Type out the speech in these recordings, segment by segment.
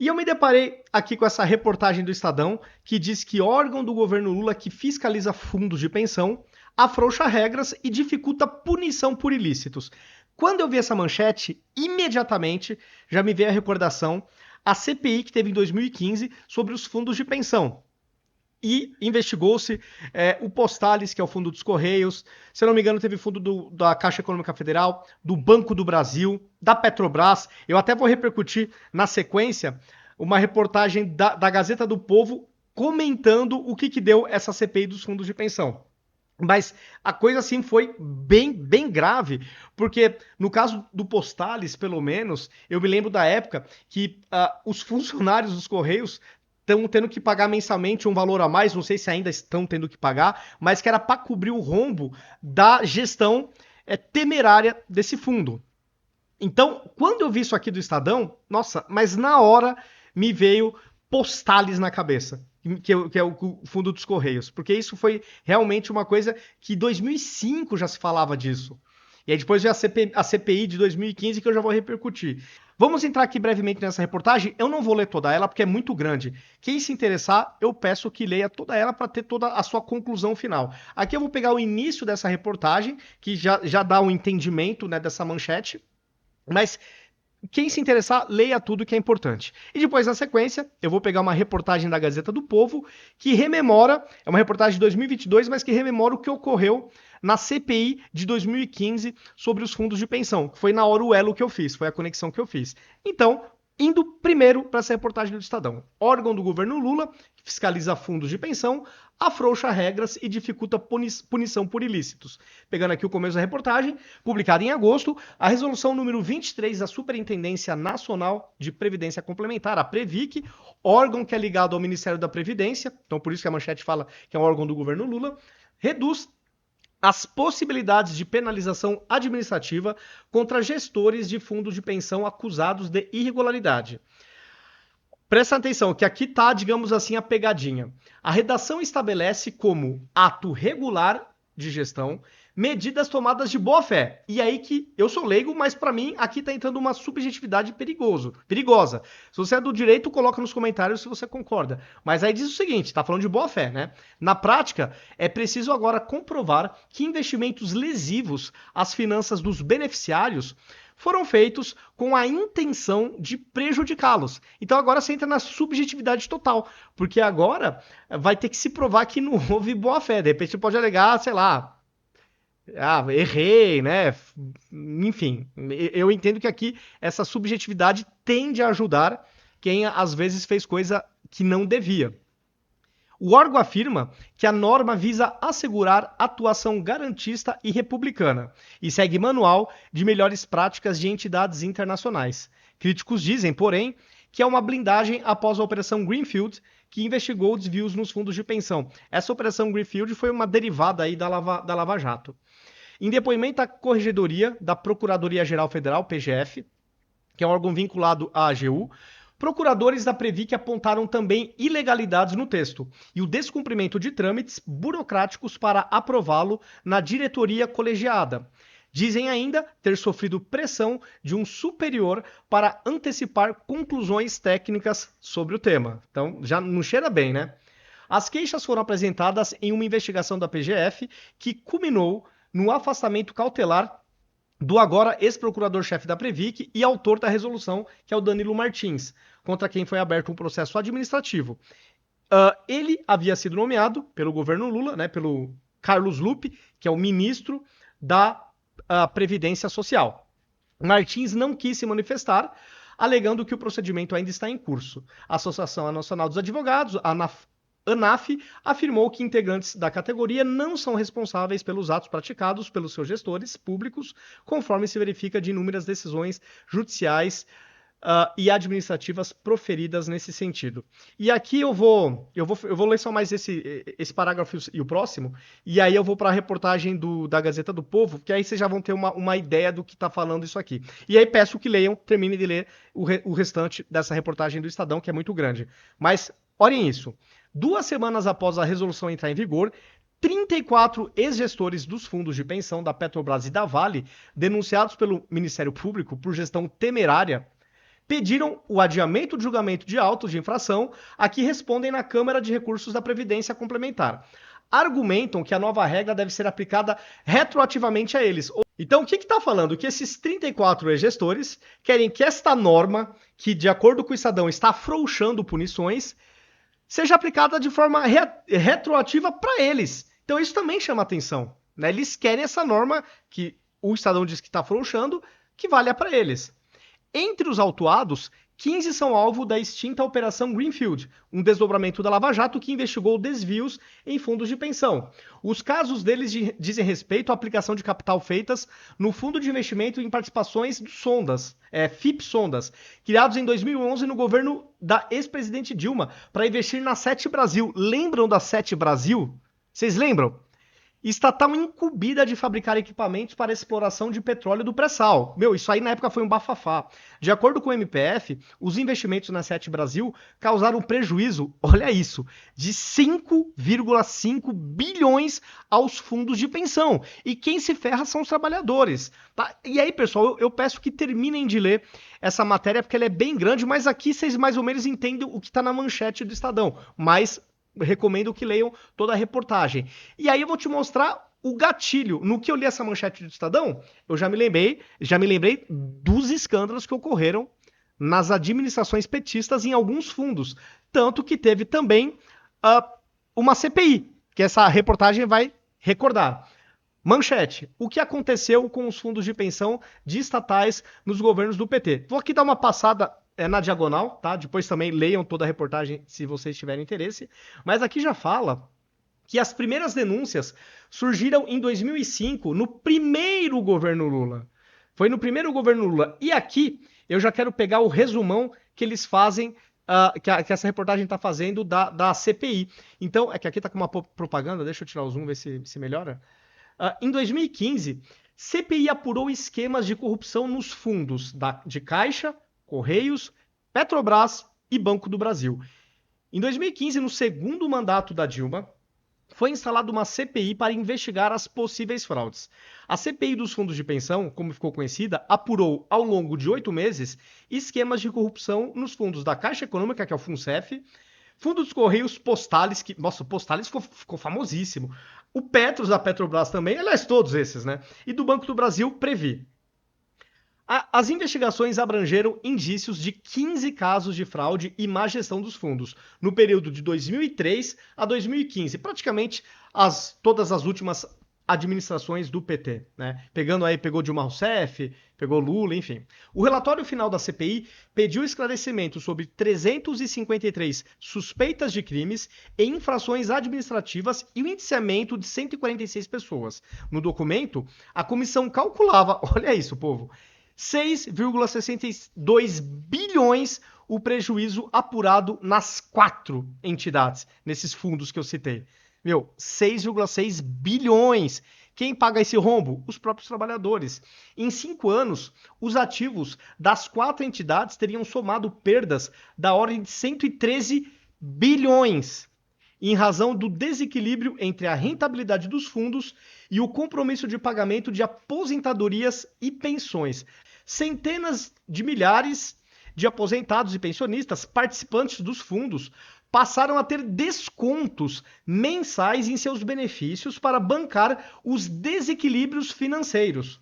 E eu me deparei aqui com essa reportagem do Estadão que diz que órgão do governo Lula que fiscaliza fundos de pensão afrouxa regras e dificulta punição por ilícitos. Quando eu vi essa manchete, imediatamente já me veio a recordação a CPI que teve em 2015 sobre os fundos de pensão. E investigou-se o Postales, que é o fundo dos Correios, se eu não me engano, teve fundo da Caixa Econômica Federal, do Banco do Brasil, da Petrobras. Eu até vou repercutir na sequência uma reportagem da Gazeta do Povo comentando o que deu essa CPI dos fundos de pensão. Mas a coisa assim foi bem grave, porque no caso do Postales, pelo menos, eu me lembro da época que os funcionários dos Correios estão tendo que pagar mensalmente um valor a mais, não sei se ainda estão tendo que pagar, mas que era para cobrir o rombo da gestão temerária desse fundo. Então, quando eu vi isso aqui do Estadão, nossa, mas na hora me veio Postales na cabeça, que é o fundo dos Correios, porque isso foi realmente uma coisa que em 2005 já se falava disso. E aí depois veio a CPI de 2015 que eu já vou repercutir. Vamos entrar aqui brevemente nessa reportagem. Eu não vou ler toda ela porque é muito grande. Quem se interessar, eu peço que leia toda ela para ter toda a sua conclusão final. Aqui eu vou pegar o início dessa reportagem, que já dá um entendimento, né, dessa manchete. Mas quem se interessar, leia tudo que é importante. E depois, na sequência, eu vou pegar uma reportagem da Gazeta do Povo que rememora, é uma reportagem de 2022, mas que rememora o que ocorreu na CPI de 2015 sobre os fundos de pensão, que foi na hora o elo que eu fiz, foi a conexão que eu fiz. Então, indo primeiro para essa reportagem do Estadão. Órgão do governo Lula, que fiscaliza fundos de pensão, afrouxa regras e dificulta punição por ilícitos. Pegando aqui o começo da reportagem, publicada em agosto, a resolução número 23 da Superintendência Nacional de Previdência Complementar, a Previc, órgão que é ligado ao Ministério da Previdência, então por isso que a manchete fala que é um órgão do governo Lula, reduz as possibilidades de penalização administrativa contra gestores de fundos de pensão acusados de irregularidade. Presta atenção, que aqui tá, digamos assim, a pegadinha. A redação estabelece como ato regular de gestão medidas tomadas de boa fé. E aí que eu sou leigo, mas para mim aqui tá entrando uma subjetividade perigosa. Se você é do direito, coloca nos comentários se você concorda. Mas aí diz o seguinte, tá falando de boa fé, né? Na prática, é preciso agora comprovar que investimentos lesivos às finanças dos beneficiários foram feitos com a intenção de prejudicá-los. Então agora você entra na subjetividade total, porque agora vai ter que se provar que não houve boa fé. De repente você pode alegar, sei lá, errei, né? Enfim, eu entendo que aqui essa subjetividade tende a ajudar quem às vezes fez coisa que não devia. O órgão afirma que a norma visa assegurar atuação garantista e republicana e segue manual de melhores práticas de entidades internacionais. Críticos dizem, porém, que é uma blindagem após a Operação Greenfield, que investigou desvios nos fundos de pensão. Essa Operação Greenfield foi uma derivada aí da Lava Jato. Em depoimento à Corregedoria da Procuradoria-Geral Federal, PGF, que é um órgão vinculado à AGU, procuradores da Previc apontaram também ilegalidades no texto e o descumprimento de trâmites burocráticos para aprová-lo na diretoria colegiada. Dizem ainda ter sofrido pressão de um superior para antecipar conclusões técnicas sobre o tema. Então, já não cheira bem, né? As queixas foram apresentadas em uma investigação da PGF que culminou no afastamento cautelar do agora ex-procurador-chefe da Previc e autor da resolução, que é o Danilo Martins, contra quem foi aberto um processo administrativo. Ele havia sido nomeado pelo governo Lula, né, pelo Carlos Lupe, que é o ministro da Previdência Social. Martins não quis se manifestar, alegando que o procedimento ainda está em curso. A Associação Nacional dos Advogados, a ANAF, afirmou que integrantes da categoria não são responsáveis pelos atos praticados pelos seus gestores públicos, conforme se verifica de inúmeras decisões judiciais e administrativas proferidas nesse sentido. E aqui eu vou ler só mais esse parágrafo e o próximo, e aí eu vou para a reportagem da Gazeta do Povo, que aí vocês já vão ter uma ideia do que está falando isso aqui. E aí peço que leiam, terminem de ler o restante dessa reportagem do Estadão, que é muito grande. Mas olhem isso. 2 semanas após a resolução entrar em vigor, 34 ex-gestores dos fundos de pensão da Petrobras e da Vale, denunciados pelo Ministério Público por gestão temerária, pediram o adiamento de julgamento de autos de infração a que respondem na Câmara de Recursos da Previdência Complementar. Argumentam que a nova regra deve ser aplicada retroativamente a eles. Então, o que está falando? Que esses 34 gestores querem que esta norma, que de acordo com o Estadão está afrouxando punições, seja aplicada de forma retroativa para eles. Então, isso também chama atenção, né? Eles querem essa norma que o Estadão diz que está afrouxando, que valha para eles. Entre os autuados, 15 são alvo da extinta Operação Greenfield, um desdobramento da Lava Jato que investigou desvios em fundos de pensão. Os casos deles dizem respeito à aplicação de capital feitas no Fundo de Investimento em Participações do Sondas, FIP Sondas, criados em 2011 no governo da ex-presidente Dilma, para investir na Sete Brasil. Lembram da Sete Brasil? Vocês lembram? Estatal incumbida de fabricar equipamentos para exploração de petróleo do pré-sal. Isso aí na época foi um bafafá. De acordo com o MPF, os investimentos na Sete Brasil causaram prejuízo, olha isso, de 5,5 bilhões aos fundos de pensão. E quem se ferra são os trabalhadores. Tá? E aí, pessoal, eu peço que terminem de ler essa matéria, porque ela é bem grande, mas aqui vocês mais ou menos entendem o que está na manchete do Estadão. Mas recomendo que leiam toda a reportagem. E aí eu vou te mostrar o gatilho. No que eu li essa manchete do Estadão, eu já me lembrei dos escândalos que ocorreram nas administrações petistas em alguns fundos. Tanto que teve também uma CPI, que essa reportagem vai recordar. Manchete: o que aconteceu com os fundos de pensão de estatais nos governos do PT? Vou aqui dar uma passada na diagonal, tá? Depois também leiam toda a reportagem se vocês tiverem interesse. Mas aqui já fala que as primeiras denúncias surgiram em 2005, no primeiro governo Lula. Foi no primeiro governo Lula. E aqui eu já quero pegar o resumão que eles fazem, que essa reportagem está fazendo da CPI. Então, é que aqui está com uma propaganda, deixa eu tirar o zoom, ver se melhora. Em 2015, CPI apurou esquemas de corrupção nos fundos de Caixa, Correios, Petrobras e Banco do Brasil. Em 2015, no segundo mandato da Dilma, foi instalada uma CPI para investigar as possíveis fraudes. A CPI dos fundos de pensão, como ficou conhecida, apurou ao longo de 8 meses esquemas de corrupção nos fundos da Caixa Econômica, que é o FUNCEF, Fundo dos Correios, Postales, que, nossa, o Postales ficou famosíssimo. O Petros da Petrobras também, aliás, todos esses, né? E do Banco do Brasil, Previ. As investigações abrangeram indícios de 15 casos de fraude e má gestão dos fundos, no período de 2003 a 2015, praticamente todas as últimas administrações do PT, né? Pegou Dilma Rousseff, pegou Lula, enfim. O relatório final da CPI pediu esclarecimento sobre 353 suspeitas de crimes e infrações administrativas e o indiciamento de 146 pessoas. No documento, a comissão calculava, olha isso, povo, 6,62 bilhões o prejuízo apurado nas 4 entidades, nesses fundos que eu citei. 6,6 bilhões. Quem paga esse rombo? Os próprios trabalhadores. Em 5 anos, os ativos das 4 entidades teriam somado perdas da ordem de 113 bilhões, em razão do desequilíbrio entre a rentabilidade dos fundos e o compromisso de pagamento de aposentadorias e pensões. Centenas de milhares de aposentados e pensionistas, participantes dos fundos, passaram a ter descontos mensais em seus benefícios para bancar os desequilíbrios financeiros.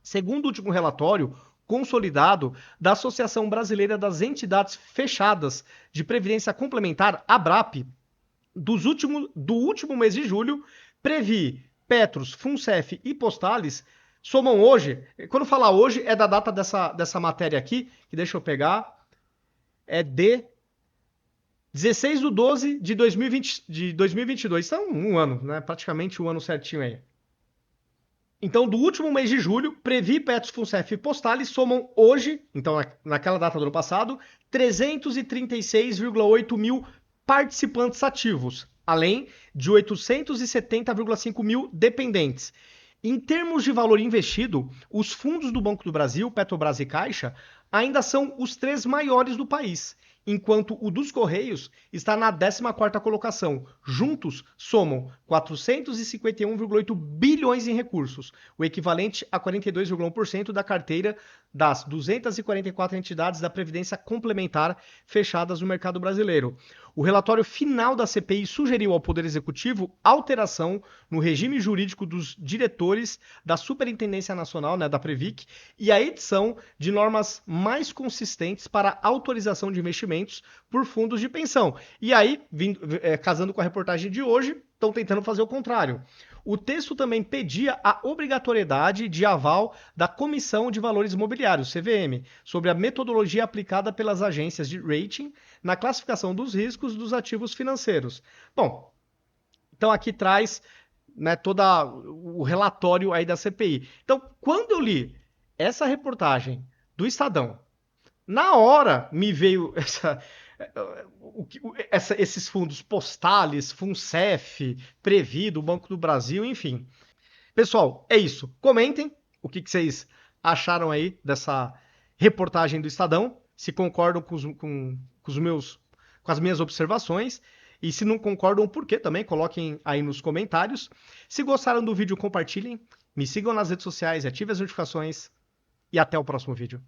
Segundo o último relatório consolidado da Associação Brasileira das Entidades Fechadas de Previdência Complementar, ABRAP, do último mês de julho, Previ, Petros, FUNCEF e Postales somam hoje, quando falar hoje é da data dessa matéria aqui, que deixa eu pegar, é de 16/12/2020, de 2022, então um ano, né? Praticamente um ano certinho aí. Então, do último mês de julho, Previ, Petros, FUNCEF e Postales somam hoje, então naquela data do ano passado, 336,8 mil participantes ativos, além de 870,5 mil dependentes. Em termos de valor investido, os fundos do Banco do Brasil, Petrobras e Caixa ainda são os 3 maiores do país. enquanto o dos Correios está na 14ª colocação. Juntos, somam 451,8 bilhões em recursos, o equivalente a 42,1% da carteira das 244 entidades da Previdência Complementar fechadas no mercado brasileiro. O relatório final da CPI sugeriu ao Poder Executivo alteração no regime jurídico dos diretores da Superintendência Nacional, da Previc, e a edição de normas mais consistentes para autorização de investimentos por fundos de pensão. E aí, casando com a reportagem de hoje, estão tentando fazer o contrário. O texto também pedia a obrigatoriedade de aval da Comissão de Valores Imobiliários, CVM, sobre a metodologia aplicada pelas agências de rating na classificação dos riscos dos ativos financeiros. Bom, então aqui traz, né, todo o relatório aí da CPI. Então, quando eu li essa reportagem do Estadão, na hora me veio esses fundos Postales, Funcef, Previ, do Banco do Brasil, enfim. Pessoal, é isso. Comentem o que vocês acharam aí dessa reportagem do Estadão, se concordam com as minhas observações, e se não concordam, por quê também, coloquem aí nos comentários. Se gostaram do vídeo, compartilhem, me sigam nas redes sociais, ativem as notificações, e até o próximo vídeo.